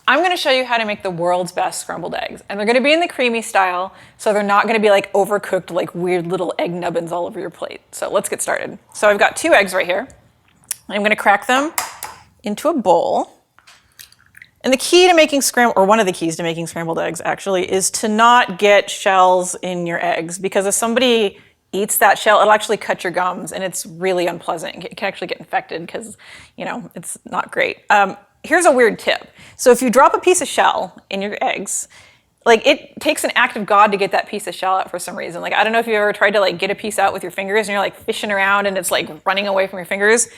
I'm gonna show you how to make the world's best scrambled eggs. And they're gonna be in the creamy style, so they're not gonna be like overcooked, like weird little egg nubbins all over your plate. So let's get started. So I've got 2 eggs right here. I'm gonna crack them into a bowl. And the key to making one of the keys to making scrambled eggs actually, is to not get shells in your eggs, because if somebody eats that shell, it'll actually cut your gums and it's really unpleasant. It can actually get infected because, it's not great. Here's a weird tip. So if you drop a piece of shell in your eggs, it takes an act of God to get that piece of shell out for some reason. I don't know if you've ever tried to get a piece out with your fingers and you're fishing around and it's running away from your fingers.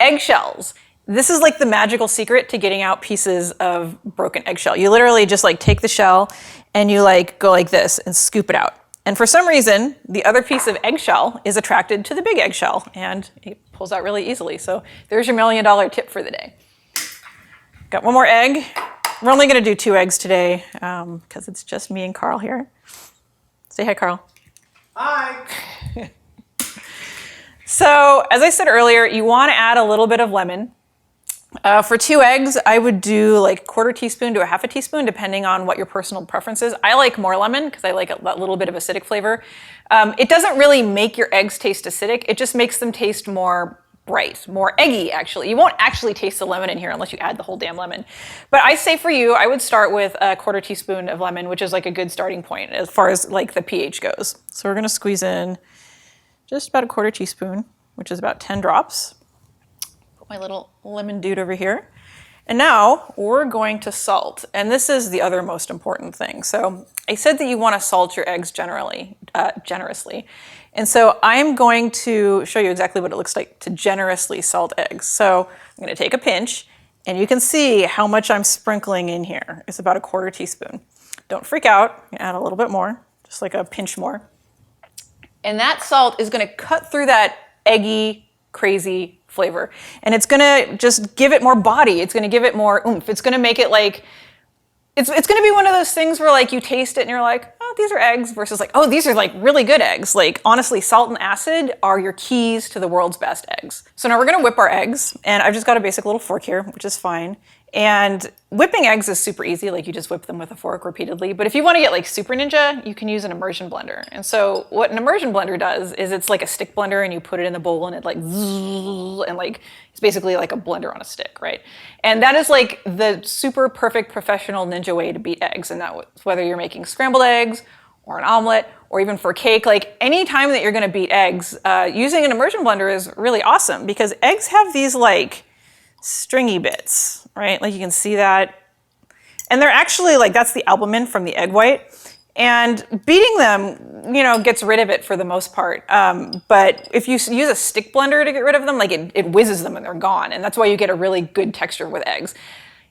Eggshells. This is the magical secret to getting out pieces of broken eggshell. You literally just take the shell and you go like this and scoop it out. And for some reason, the other piece of eggshell is attracted to the big eggshell and it pulls out really easily. So there's your $1 million tip for the day. Got one more egg. We're only gonna do 2 eggs today because it's just me and Carl here. Say hi, Carl. Hi. So as I said earlier, you wanna add a little bit of lemon. For 2 eggs, I would do 1/4 teaspoon to 1/2 teaspoon, depending on what your personal preference is. I like more lemon because I like that little bit of acidic flavor. It doesn't really make your eggs taste acidic. It just makes them taste more bright, more eggy, actually. You won't actually taste the lemon in here unless you add the whole damn lemon. But I say for you, I would start with 1/4 teaspoon of lemon, which is a good starting point as far as the pH goes. So we're gonna squeeze in just about 1/4 teaspoon, which is about 10 drops. My little lemon dude over here. And now we're going to salt. And this is the other most important thing. So I said that you want to salt your eggs generously. And so I'm going to show you exactly what it looks like to generously salt eggs. So I'm going to take a pinch and you can see how much I'm sprinkling in here. It's about 1/4 teaspoon. Don't freak out, add a little bit more, just a pinch more. And that salt is going to cut through that eggy, crazy flavor. And it's gonna just give it more body. It's gonna give it more oomph. It's gonna make it it's gonna be one of those things where you taste it and you're like, oh, these are eggs, versus oh, these are really good eggs. Honestly, salt and acid are your keys to the world's best eggs. So now we're gonna whip our eggs, and I've just got a basic little fork here, which is fine. And whipping eggs is super easy, you just whip them with a fork repeatedly. But if you want to get super ninja, you can use an immersion blender. And so what an immersion blender does is it's like a stick blender, and you put it in the bowl and it zzz, and it's basically like a blender on a stick, right? And that is the super perfect professional ninja way to beat eggs. And that's whether you're making scrambled eggs or an omelet or even for cake, any time that you're going to beat eggs, using an immersion blender is really awesome, because eggs have these stringy bits, right? You can see that. And they're actually that's the albumin from the egg white. And beating them, gets rid of it for the most part. But if you use a stick blender to get rid of them, it whizzes them and they're gone. And that's why you get a really good texture with eggs.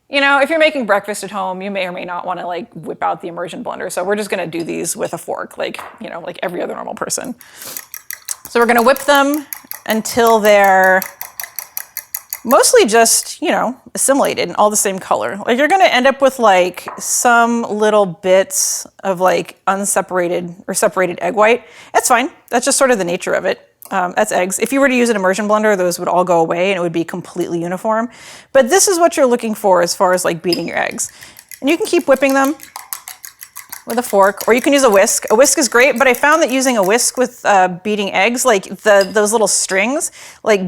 If you're making breakfast at home, you may or may not want to whip out the immersion blender. So we're just gonna do these with a fork, like every other normal person. So we're gonna whip them until they're mostly just, assimilated and all the same color. You're gonna end up with some little bits of unseparated or separated egg white. That's fine. That's just sort of the nature of it. That's eggs. If you were to use an immersion blender, those would all go away and it would be completely uniform. But this is what you're looking for as far as beating your eggs. And you can keep whipping them with a fork, or you can use a whisk. A whisk is great, but I found that using a whisk with beating eggs, those little strings,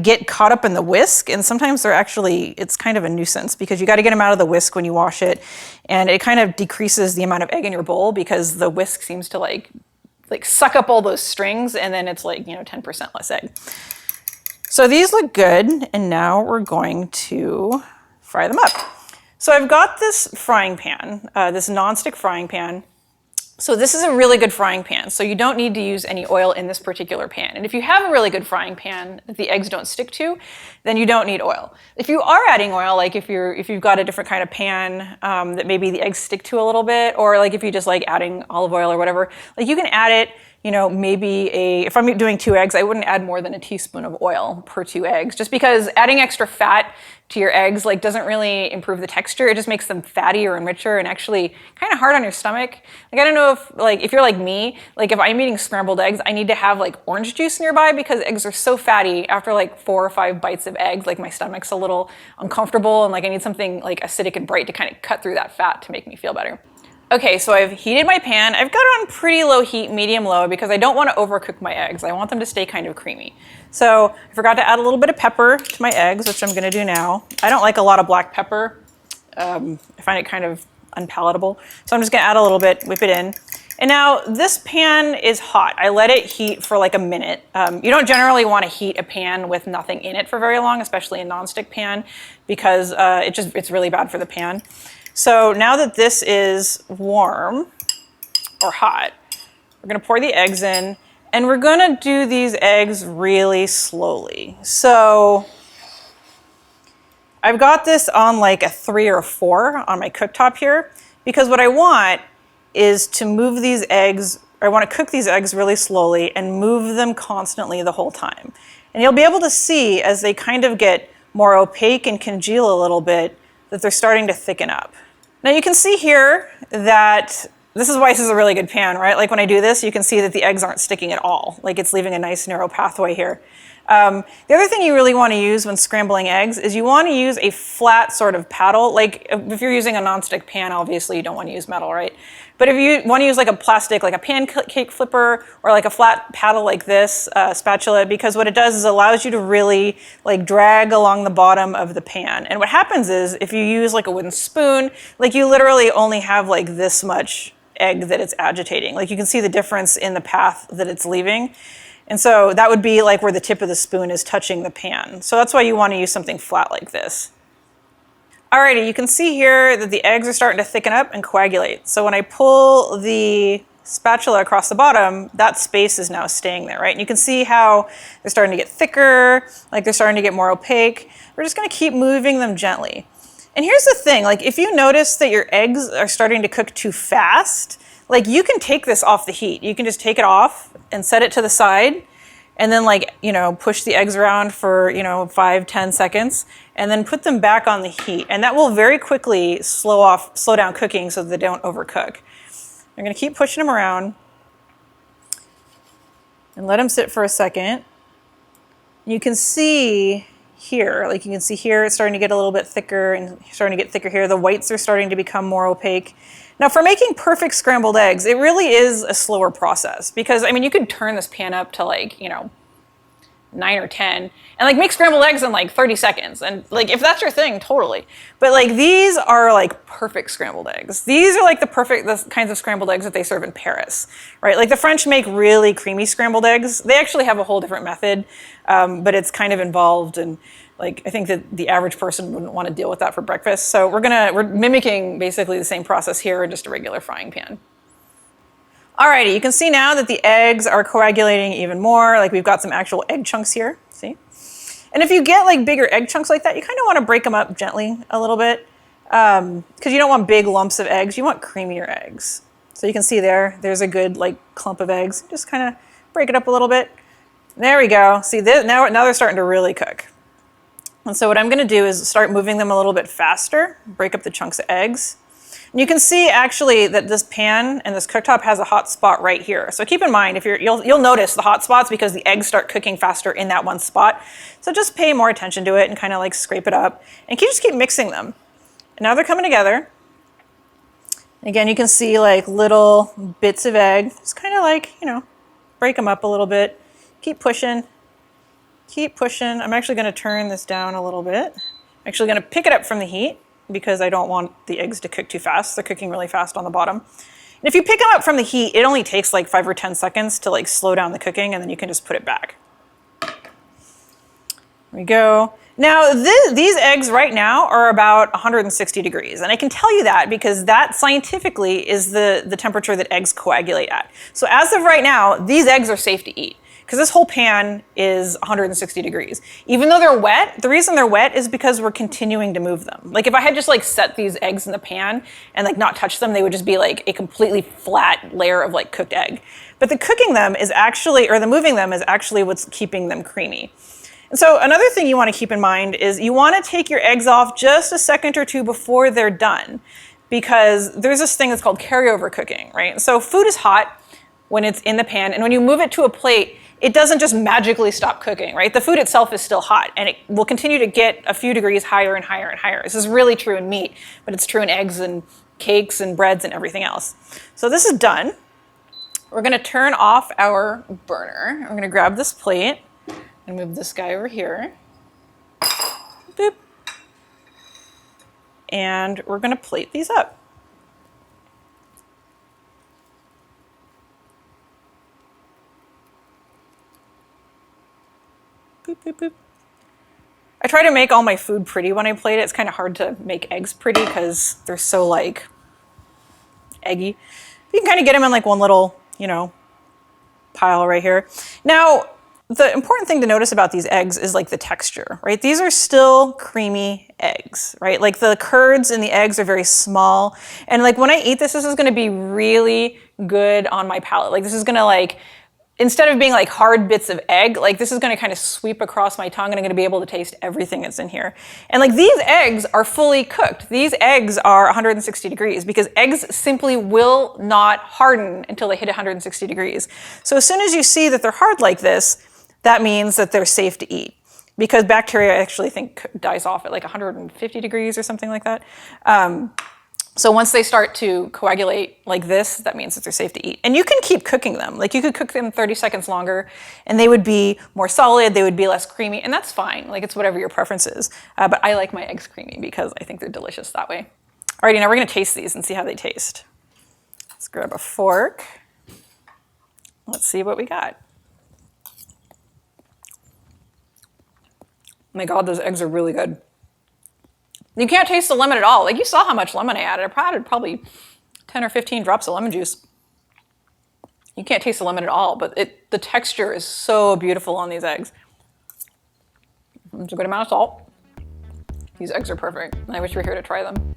get caught up in the whisk, and sometimes it's kind of a nuisance, because you got to get them out of the whisk when you wash it, and it kind of decreases the amount of egg in your bowl, because the whisk seems to suck up all those strings, and then it's 10% less egg. So these look good, and now we're going to fry them up. So I've got this frying pan, this nonstick frying pan. So this is a really good frying pan, so you don't need to use any oil in this particular pan. And if you have a really good frying pan that the eggs don't stick to, then you don't need oil. If you are adding oil, if you've got a different kind of pan that maybe the eggs stick to a little bit, or if you just adding olive oil or whatever, you can add it you know, maybe if I'm doing 2 eggs, I wouldn't add more than a teaspoon of oil per 2 eggs, just because adding extra fat to your eggs like doesn't really improve the texture. It just makes them fattier and richer and actually kind of hard on your stomach. Like, I don't know if you're like me, like if I'm eating scrambled eggs, I need to have like orange juice nearby because eggs are so fatty. After like 4 or 5 bites of eggs, like my stomach's a little uncomfortable and like I need something like acidic and bright to kind of cut through that fat to make me feel better. Okay, so I've heated my pan. I've got it on pretty low heat, medium low, because I don't want to overcook my eggs. I want them to stay kind of creamy. So I forgot to add a little bit of pepper to my eggs, which I'm gonna do now. I don't like a lot of black pepper. I find it kind of unpalatable. So I'm just gonna add a little bit, whip it in. And now this pan is hot. I let it heat for like a minute. You don't generally want to heat a pan with nothing in it for very long, especially a nonstick pan, because it's really bad for the pan. So now that this is warm or hot, we're gonna pour the eggs in and we're gonna do these eggs really slowly. So I've got this on like a 3 or a 4 on my cooktop here, because what I want is to move these eggs, I wanna cook these eggs really slowly and move them constantly the whole time. And you'll be able to see as they kind of get more opaque and congeal a little bit that they're starting to thicken up. Now you can see here that this is why this is a really good pan, right? Like when I do this, you can see that the eggs aren't sticking at all. Like it's leaving a nice narrow pathway here. The other thing you really want to use when scrambling eggs is you want to use a flat sort of paddle. Like if you're using a nonstick pan, obviously you don't want to use metal, right? But if you want to use like a plastic, like a pancake flipper or like a flat paddle like this, spatula, because what it does is allows you to really like drag along the bottom of the pan. And what happens is if you use like a wooden spoon, like you literally only have like this much egg that it's agitating. Like you can see the difference in the path that it's leaving. And so that would be like where the tip of the spoon is touching the pan. So that's why you want to use something flat like this. Alrighty, you can see here that the eggs are starting to thicken up and coagulate. So when I pull the spatula across the bottom, that space is now staying there, right? And you can see how they're starting to get thicker, like they're starting to get more opaque. We're just gonna keep moving them gently. And here's the thing, like if you notice that your eggs are starting to cook too fast, like you can take this off the heat. You can just take it off and set it to the side and then like, you know, push the eggs around for, you know, 5-10 seconds and then put them back on the heat. And that will very quickly slow down cooking so that they don't overcook. I'm gonna keep pushing them around and let them sit for a second. You can see here, like you can see here, it's starting to get a little bit thicker and starting to get thicker here. The whites are starting to become more opaque. Now for making perfect scrambled eggs, it really is a slower process because, I mean, you could turn this pan up to like, you know, 9 or 10 and like make scrambled eggs in like 30 seconds. And like, if that's your thing, totally. But like, these are like perfect scrambled eggs. These are like the kinds of scrambled eggs that they serve in Paris, right? Like the French make really creamy scrambled eggs. They actually have a whole different method, but it's kind of involved and like, I think that the average person wouldn't want to deal with that for breakfast. So we're mimicking basically the same process here in just a regular frying pan. Alrighty, you can see now that the eggs are coagulating even more. Like we've got some actual egg chunks here, see? And if you get like bigger egg chunks like that, you kind of want to break them up gently a little bit because you don't want big lumps of eggs. You want creamier eggs. So you can see there's a good like clump of eggs. Just kind of break it up a little bit. There we go. See, now they're starting to really cook. And so what I'm gonna do is start moving them a little bit faster, break up the chunks of eggs. And you can see actually that this pan and this cooktop has a hot spot right here. So keep in mind, you'll notice the hot spots because the eggs start cooking faster in that one spot. So just pay more attention to it and kind of like scrape it up and just keep mixing them. And now they're coming together. Again, you can see like little bits of egg, just kind of like, you know, break them up a little bit, keep pushing. Keep pushing. I'm actually going to turn this down a little bit. I'm actually going to pick it up from the heat because I don't want the eggs to cook too fast. They're cooking really fast on the bottom. And if you pick them up from the heat, it only takes like 5 or 10 seconds to like slow down the cooking and then you can just put it back. There we go. Now these eggs right now are about 160 degrees. And I can tell you that because that scientifically is the temperature that eggs coagulate at. So as of right now, these eggs are safe to eat. because this whole pan is 160 degrees. Even though they're wet, the reason they're wet is because we're continuing to move them. Like if I had just like set these eggs in the pan and like not touch them, they would just be like a completely flat layer of like cooked egg. But the cooking them is actually, or the moving them is actually what's keeping them creamy. And so another thing you want to keep in mind is you want to take your eggs off just a second or two before they're done, because there's this thing that's called carryover cooking, right? So food is hot when it's in the pan, and when you move it to a plate, it doesn't just magically stop cooking, right? The food itself is still hot, and it will continue to get a few degrees higher and higher and higher. This is really true in meat, but it's true in eggs and cakes and breads and everything else. So this is done. We're gonna turn off our burner. I'm gonna grab this plate and move this guy over here. Boop. And we're gonna plate these up. Boop, boop, boop. I try to make all my food pretty when I plate it. It's kind of hard to make eggs pretty because they're so like eggy. You can kind of get them in like one little, you know, pile right here. Now, the important thing to notice about these eggs is like the texture, right? These are still creamy eggs, right? Like the curds in the eggs are very small. And like when I eat this, this is gonna be really good on my palate. Like this is gonna like, instead of being like hard bits of egg, like this is gonna kind of sweep across my tongue and I'm gonna be able to taste everything that's in here. And like these eggs are fully cooked. These eggs are 160 degrees because eggs simply will not harden until they hit 160 degrees. So as soon as you see that they're hard like this, that means that they're safe to eat, because bacteria I actually think dies off at like 150 degrees or something like that. So once they start to coagulate like this, that means that they're safe to eat. And you can keep cooking them. Like you could cook them 30 seconds longer and they would be more solid, they would be less creamy, and that's fine. Like it's whatever your preference is. But I like my eggs creamy because I think they're delicious that way. Alrighty, now we're gonna taste these and see how they taste. Let's grab a fork. Let's see what we got. Oh my God, those eggs are really good. You can't taste the lemon at all. Like you saw how much lemon I added. I added probably 10 or 15 drops of lemon juice. You can't taste the lemon at all, but the texture is so beautiful on these eggs. It's a good amount of salt. These eggs are perfect, and I wish you were here to try them.